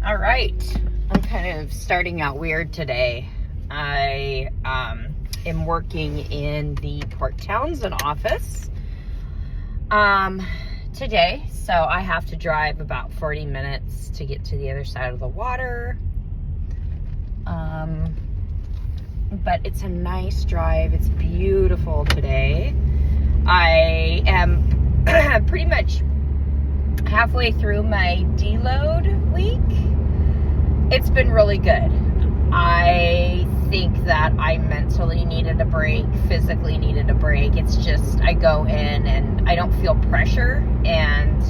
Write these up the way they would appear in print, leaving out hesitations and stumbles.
All right. I'm kind of starting out weird today. I am working in the Port Townsend office today, so I have to drive about 40 minutes to get to the other side of the water. But it's a nice drive. It's beautiful today. I am pretty much halfway through my Deload week. It's been really good. I think that I mentally needed a break, physically needed a break. It's just, I go in and I don't feel pressure, and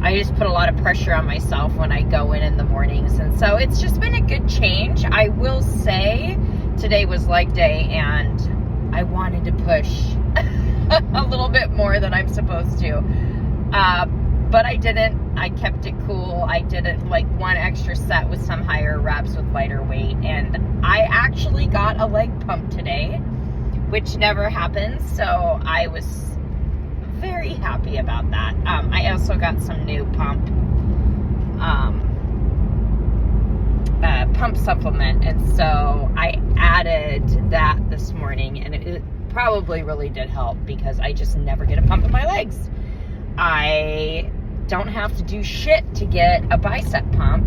I just put a lot of pressure on myself when I go in the mornings. And so it's just been a good change. I will say today was leg day and I wanted to push a little bit more than I'm supposed to. But I didn't. I kept it cool. I did like one extra set with some higher reps with lighter weight. And I actually got a leg pump today, which never happens. So I was very happy about that. I also got some new pump supplement. And so I added that this morning, and it probably really did help because I just never get a pump in my legs. I don't have to do shit to get a bicep pump,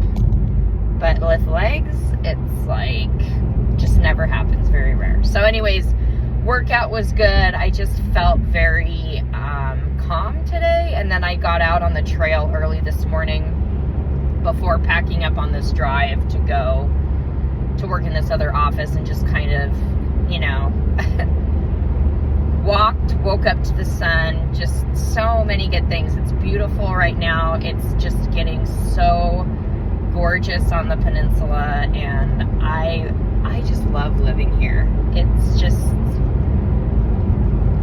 but with legs, it's like, just never happens, very rare. So anyways, workout was good. I just felt very calm today, and then I got out on the trail early this morning before packing up on this drive to go to work in this other office, and just kind of, woke up to the sun, just so many good things. It's beautiful right now. It's just getting so gorgeous on the peninsula, and I just love living here. It's just,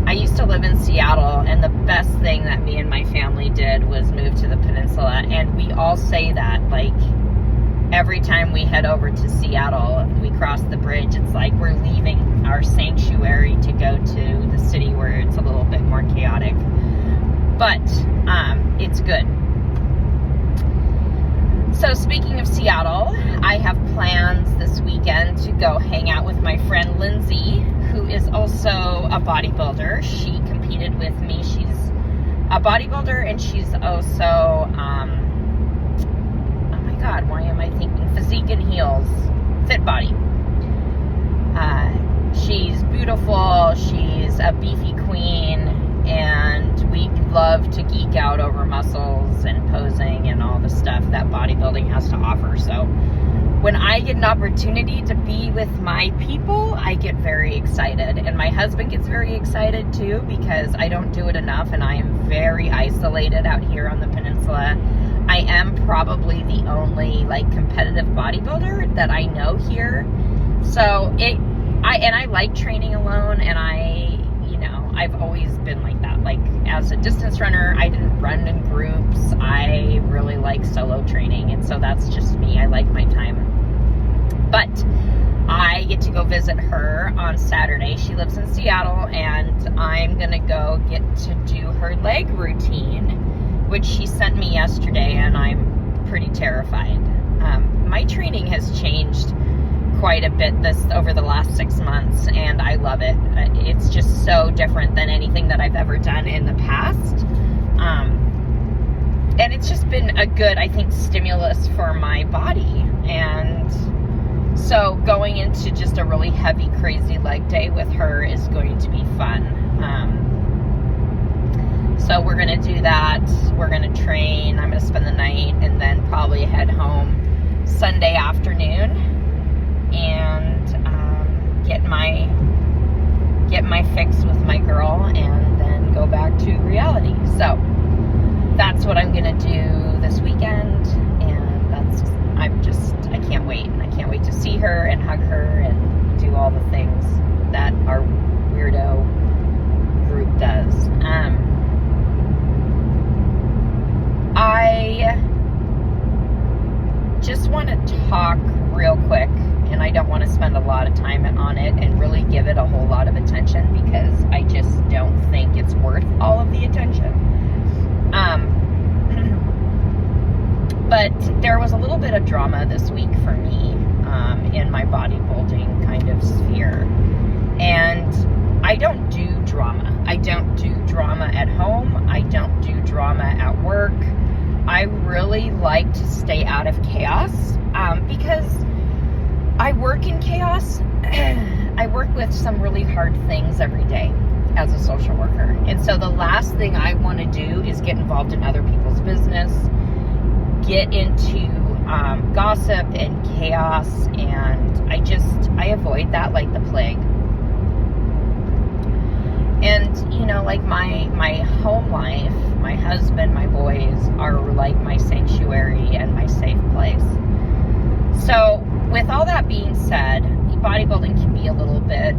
I used to live in Seattle, and the best thing that me and my family did was move to the peninsula, and we all say that, like, every time we head over to Seattle, we cross the bridge, it's like we're leaving our sanctuary to go to the city where it's a little bit more chaotic. But it's good. So speaking of Seattle, I have plans this weekend to go hang out with my friend Lindsay, who is also a bodybuilder. She competed with me. She's a bodybuilder, and she's also God, why am I thinking Physique and Heels, Fit Body. She's beautiful, she's a beefy queen, and we love to geek out over muscles and posing and all the stuff that bodybuilding has to offer. So when I get an opportunity to be with my people, I get very excited, and my husband gets very excited too, because I don't do it enough, and I am very isolated out here on the peninsula. I am probably the only competitive bodybuilder that I know here. So I like training alone, and I've always been like that. Like, as a distance runner, I didn't run in groups. I really like solo training, and so that's just me. I like my time. But I get to go visit her on Saturday. She lives in Seattle, and I'm gonna go get to do her leg routine, which she sent me yesterday, and I'm pretty terrified. My training has changed quite a bit over the last 6 months, and I love it. It's just so different than anything that I've ever done in the past. And it's just been a good, I think, stimulus for my body. And so going into just a really heavy, crazy leg day with her is going to be fun. So we're going to do that. We're going to train. I'm going to spend the night and then probably head home Sunday afternoon and get my fix with my girl, and then go back to reality. So that's what I'm going to do this weekend, and I can't wait. And I can't wait to see her and hug her and do all the things that our weirdo group does. I just want to talk real quick, and I don't want to spend a lot of time on it and really give it a whole lot of attention, because I just don't think it's worth all of the attention. But there was a little bit bit of drama this week for me in my bodybuilding kind of sphere. And I don't do drama. I don't do drama at home. I don't do drama at work. I really like to stay out of chaos because I work in chaos. I work with some really hard things every day as a social worker. And so the last thing I want to do is get involved in other people's business, get into gossip and chaos, and I avoid that like the plague. And, you know, like my home life, my husband, my boys are like my sanctuary and my safe place. So with all that being said, bodybuilding can be a little bit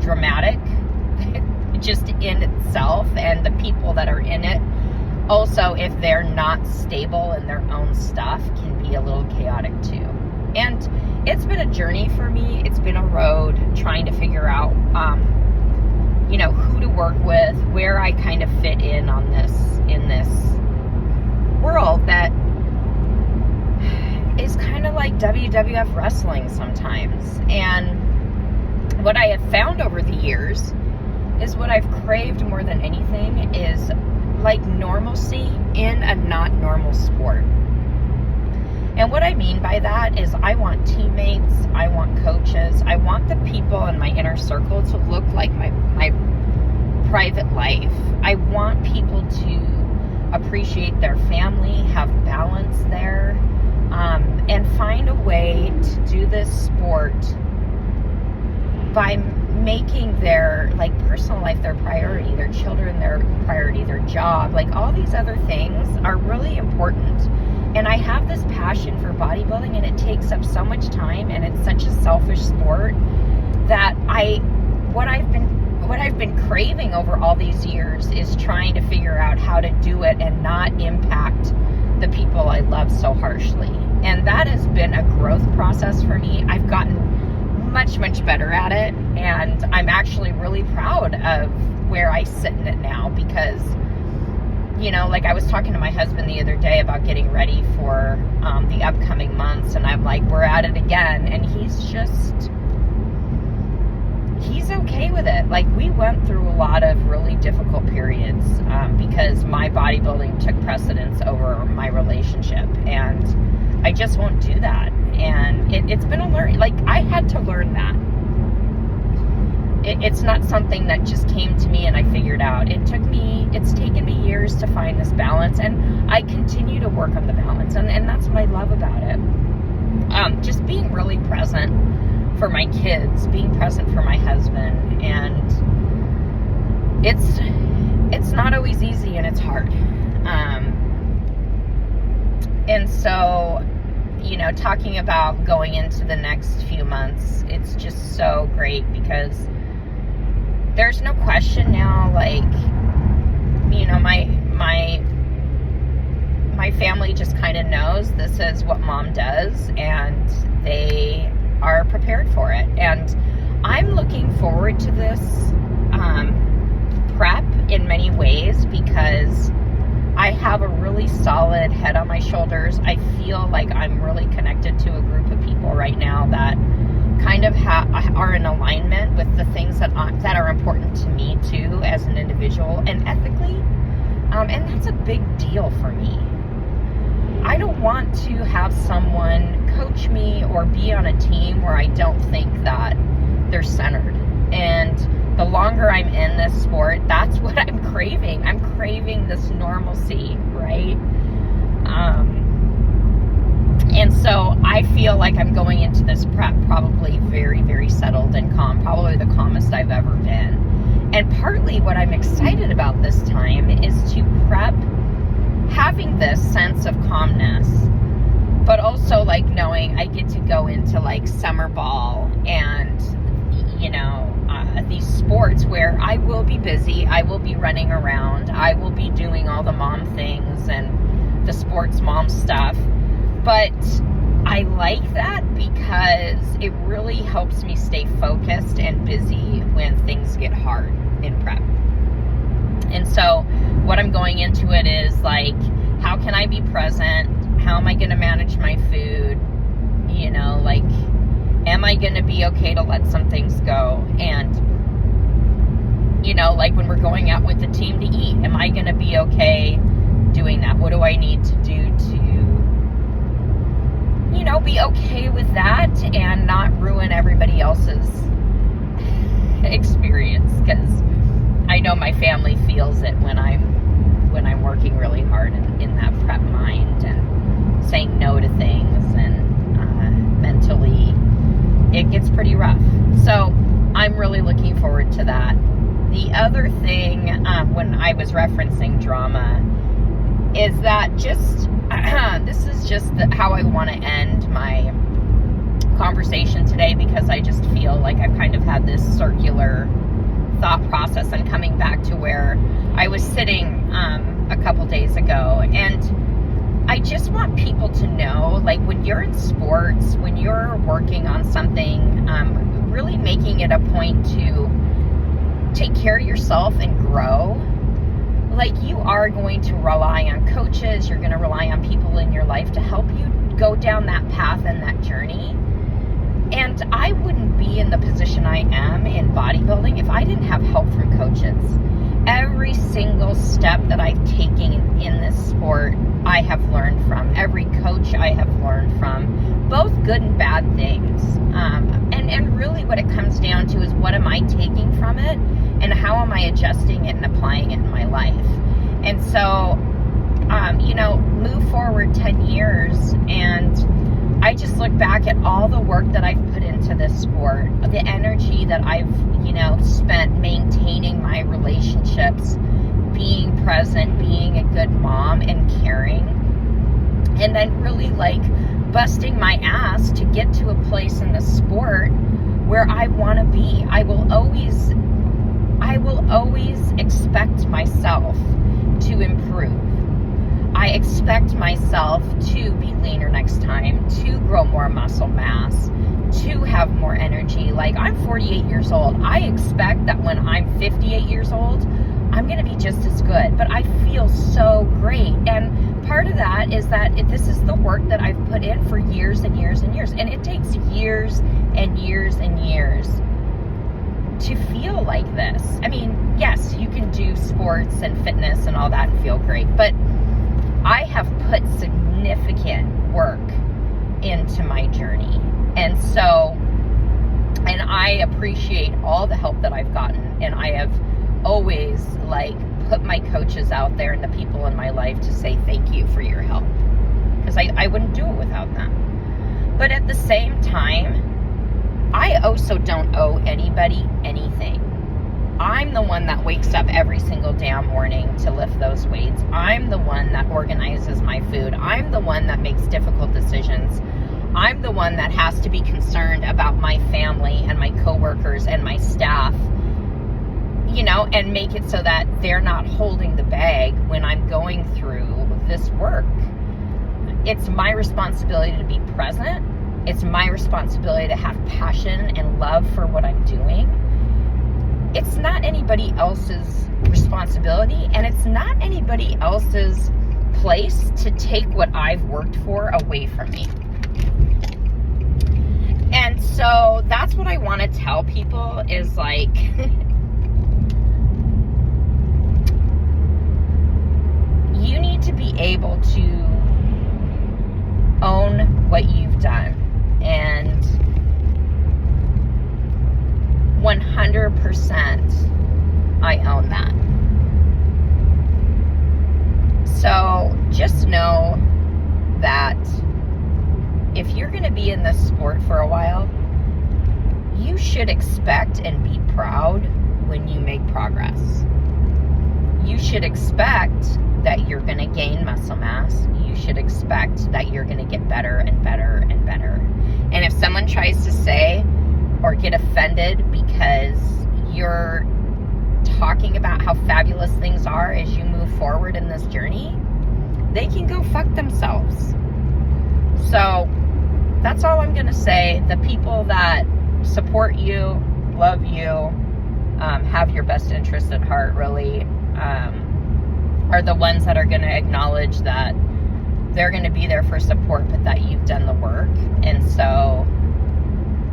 dramatic just in itself, and the people that are in it also, if they're not stable in their own stuff, can be a little chaotic too. And it's been a journey for me. It's been a road trying to figure out you know, who to work with, where I kind of fit in this world that is kind of like WWF wrestling sometimes. And what I have found over the years is what I've craved more than anything is like normalcy in a not normal sport. And what I mean by that is I want teammates, I want coaches, I want the people in my inner circle to look like my private life. I want people to appreciate their family, have balance there, and find a way to do this sport by making their like personal life their priority, their children their priority, their job, like all these other things are really important. And I have this passion for bodybuilding, and it takes up so much time, and it's such a selfish sport that what I've been craving over all these years is trying to figure out how to do it and not impact the people I love so harshly. And that has been a growth process for me. I've gotten much, much better at it, and I'm actually really proud of where I sit in it now because, you know, like I was talking to my husband the other day about getting ready for the upcoming months, and I'm like, we're at it again, and he's okay with it. Like, we went through a lot of really difficult periods because my bodybuilding took precedence over my relationship, and I just won't do that. And it's been a learning. Like, I had to learn that. It's not something that just came to me and I figured out. It's taken me years to find this balance, and I continue to work on the balance, and that's what I love about it. Just being really present for my kids, being present for my husband, and it's not always easy, and it's hard. And so, you know, talking about going into the next few months, it's just so great because there's no question now, like, you know, my family just kind of knows this is what mom does, and they are prepared for it. And I'm looking forward to this prep in many ways because I have a really solid head on my shoulders. I feel like I'm really connected to a group of people right now that kind of are in alignment with the things that are important to me too as an individual and ethically. And that's a big deal for me. I don't want to have someone coach me or be on a team where I don't think that they're centered. And the longer I'm in this sport, that's what I'm craving. I'm craving this normalcy, right? And so I feel like I'm going into this prep probably very, very settled and calm, probably the calmest I've ever been. And partly what I'm excited about this time is to prep having this sense of calmness, but also like knowing I get to go into like summer ball and, you know, these sports where I will be busy, I will be running around, I will be doing all the mom things and the sports mom stuff. But I like that because it really helps me stay focused and busy when things get hard in prep. And so what I'm going into it is like, how can I be present? how am I going to manage my food? You know, like, am I going to be okay to let some things go? And, you know, like when we're going out with the team to eat, am I going to be okay doing that? What do I need to do to, you know, be okay with that and not ruin everybody else's experience? Because I know my family feels it when I'm working really hard in that prep mind and saying no to things, and mentally it gets pretty rough. So I'm really looking forward to that. The other thing, when I was referencing drama, is that just this is just how I want to end my conversation today, because I just feel like I've kind of had this circular thought process and coming back to where I was sitting a couple days ago. And I just want people to know, like, when you're in sports, when you're working on something, really making it a point to take care of yourself and grow. Like, you are going to rely on coaches, you're going to rely on people in your life to help you go down that path and that journey. And I wouldn't be in the position I am in bodybuilding if I didn't have help from coaches. Every single step that I've taken in this sport, I have learned from. Every coach I have learned from, both good and bad things. And really what it comes down to is, what am I taking from it and how am I adjusting it and applying it in my life? And so, you know, move forward 10 years, and I just look back at all the work that I've put into this sport, the energy that I've, you know, spent maintaining my relationships, being present, being a good mom and caring, and then really like busting my ass to get to a place in the sport where I want to be. I will always expect myself to improve. I expect myself to be leaner next time, to grow more muscle mass, to have more energy. Like, I'm 48 years old. I expect that when I'm 58 years old, I'm going to be just as good. But I feel so great. And part of that is that this is the work that I've put in for years and years and years. And it takes years and years and years to feel like this. I mean, yes, you can do sports and fitness and all that and feel great, but I have put significant work into my journey. And so, and I appreciate all the help that I've gotten. And I have always like put my coaches out there and the people in my life to say thank you for your help, because I wouldn't do it without them. But at the same time, I also don't owe anybody anything. I'm the one that wakes up every single damn morning to lift those weights. I'm the one that organizes my food. I'm the one that makes difficult decisions. I'm the one that has to be concerned about my family and my coworkers and my staff, you know, and make it so that they're not holding the bag when I'm going through this work. It's my responsibility to be present. It's my responsibility to have passion and love for what I'm doing. It's not anybody else's responsibility, and it's not anybody else's place to take what I've worked for away from me. And so that's what I want to tell people is like, you need to be able to own what you've done. And 100% I own that. So just know that if you're going to be in this sport for a while, you should expect and be proud when you make progress. You should expect that you're going to gain muscle mass. You should expect that you're going to get better and better and better. And if someone tries to say or get offended because you're talking about how fabulous things are as you move forward in this journey, they can go fuck themselves. So that's all I'm going to say. The people that support you, love you, have your best interest at heart, really, are the ones that are going to acknowledge that they're going to be there for support, but that you've done the work. And so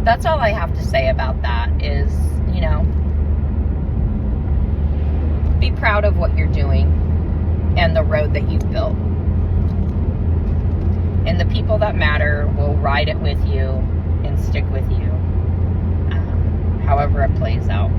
that's all I have to say about that is, you know, be proud of what you're doing and the road that you've built. And the people that matter will ride it with you and stick with you, however it plays out.